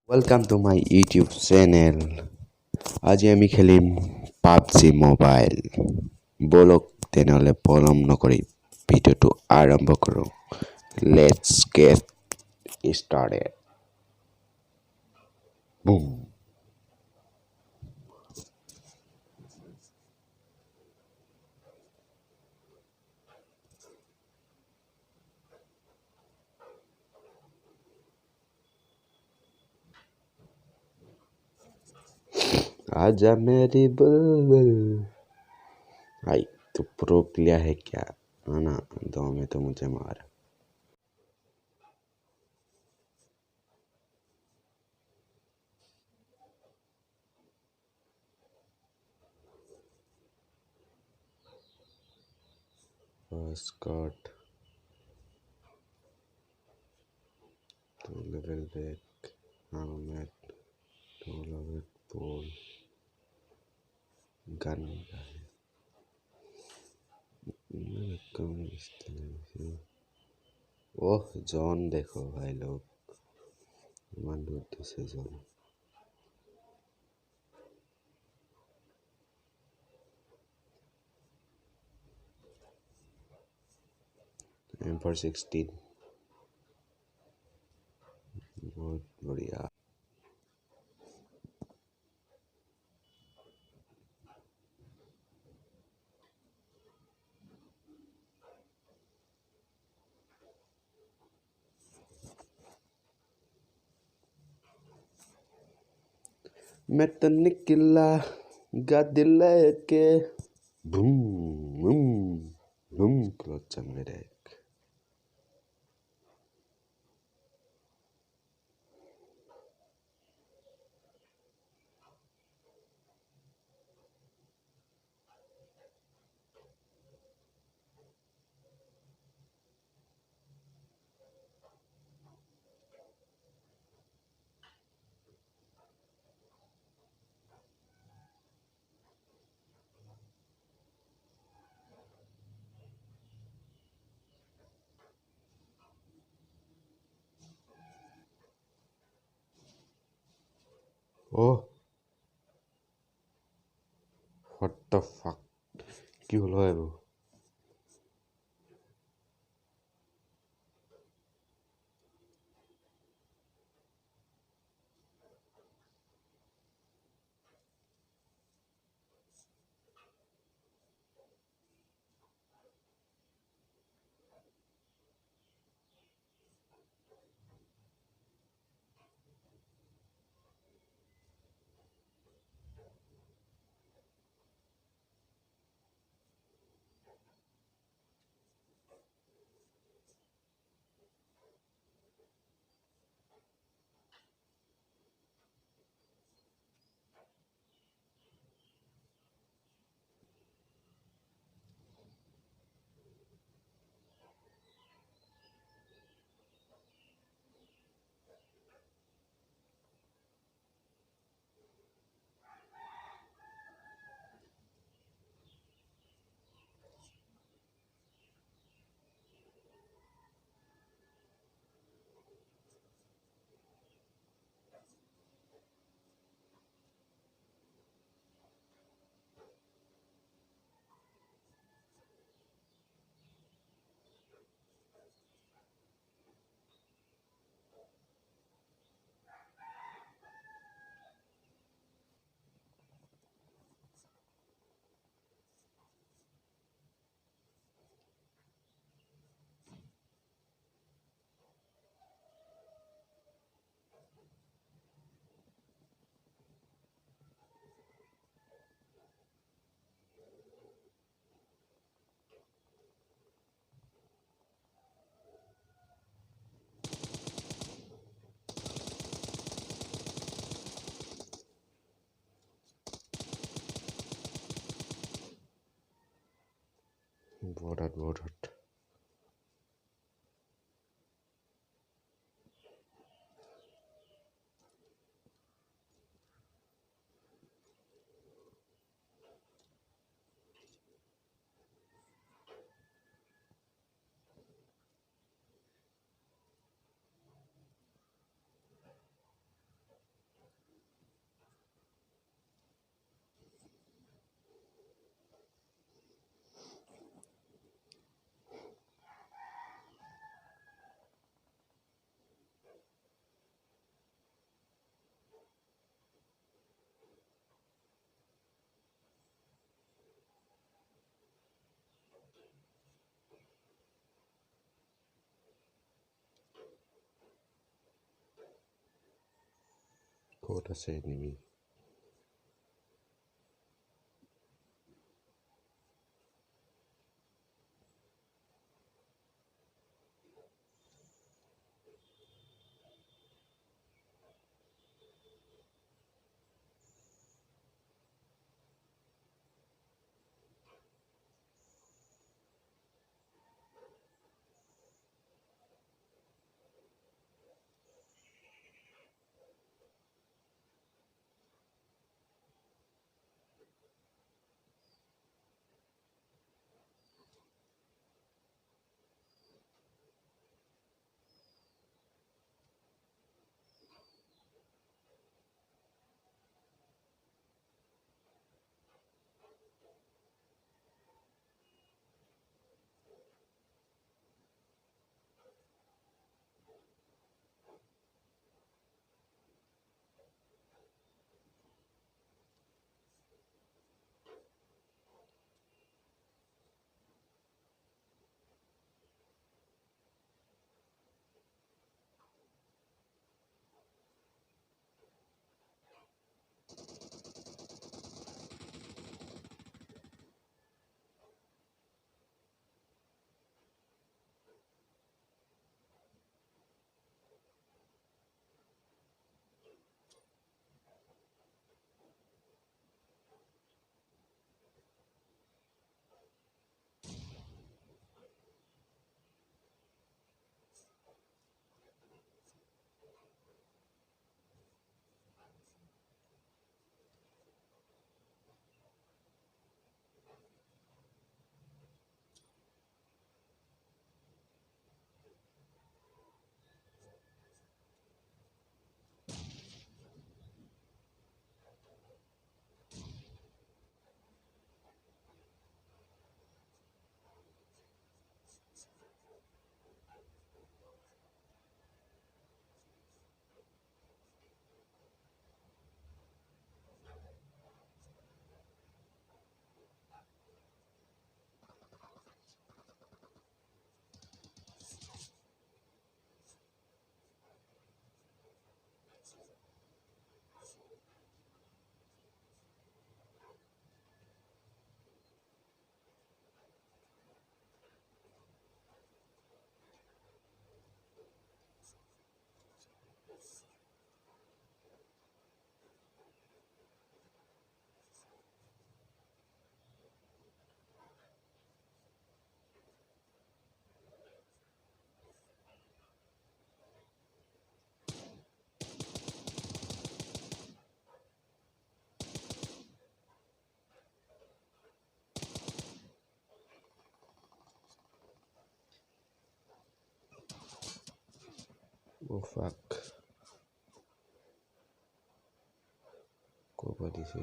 Welcome to my YouTube channel. আজি আমি খেলিম পাবজি মোবাইল। বলক তেনেহ'লে পলম নকৰি ভিডিঅ'টো আৰম্ভ কৰোঁ। Let's gate started. বুম। आजा मेरी बुलबुल। भाई तू प्रो प्लेयर है क्या? है ना, दो में तो मुझे मार। स्कॉट to level back helmet to level pole gun कम इस तरह से। ओह जॉन देखो भाई लोग, वन दूर से जॉन। M416 बहुत बढ़िया। मैं तो निकला गाड़ी लेके बूम बूम बूम क्लच मेरे। ओह व्हाट द फक, কি হলো এইবোৰ? बहुत हट बहुत हट। ক'ত আছে এনিমি? Oh fuck. ক'ৰ পৰা দিছে?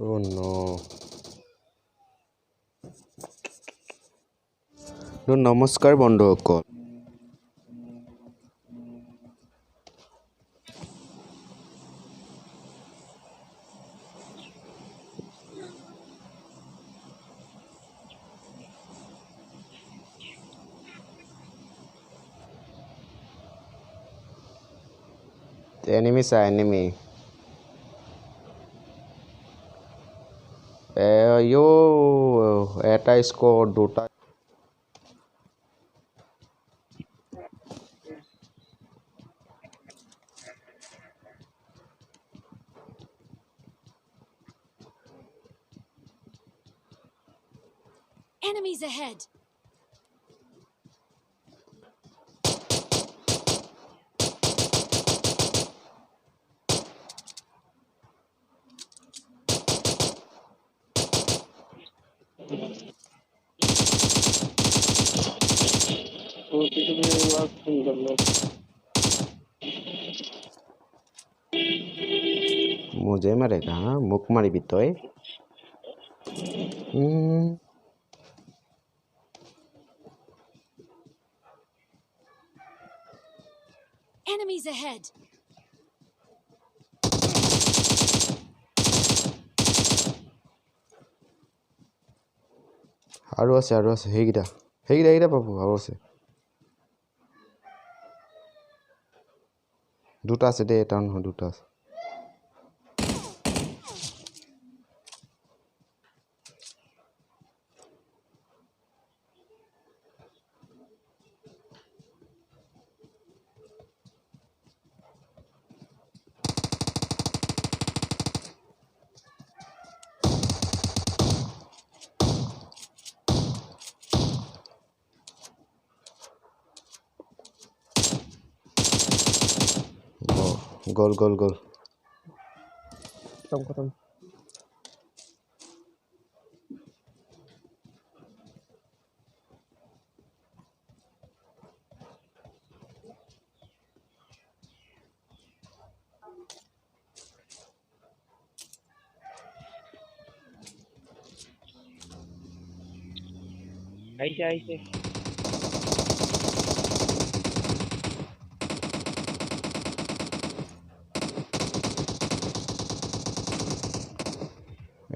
Oh no. নমস্কাৰ বন্ধুসকল। Enemy sir, enemy. Yo, এটা স্কোর দুটা। Enemies ahead! मुझे मारेगा हाँ मुख मारिबি তই Enemies ahead! আৰু আছে সেইকেইটা পাব আৰু আছে দুটা আছে দেই এটা নহয় দুটা আছে গ'ল খতম আহিছে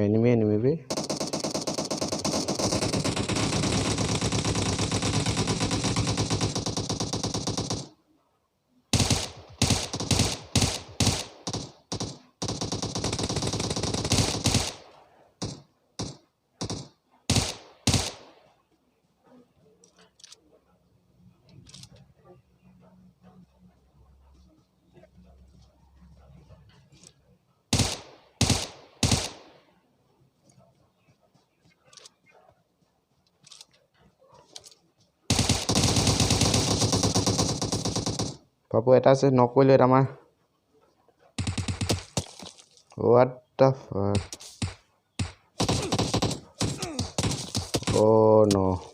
এনিমি বে পাপু এটা আছে নক কৰিলো এটা আমাৰ what the fuck oh no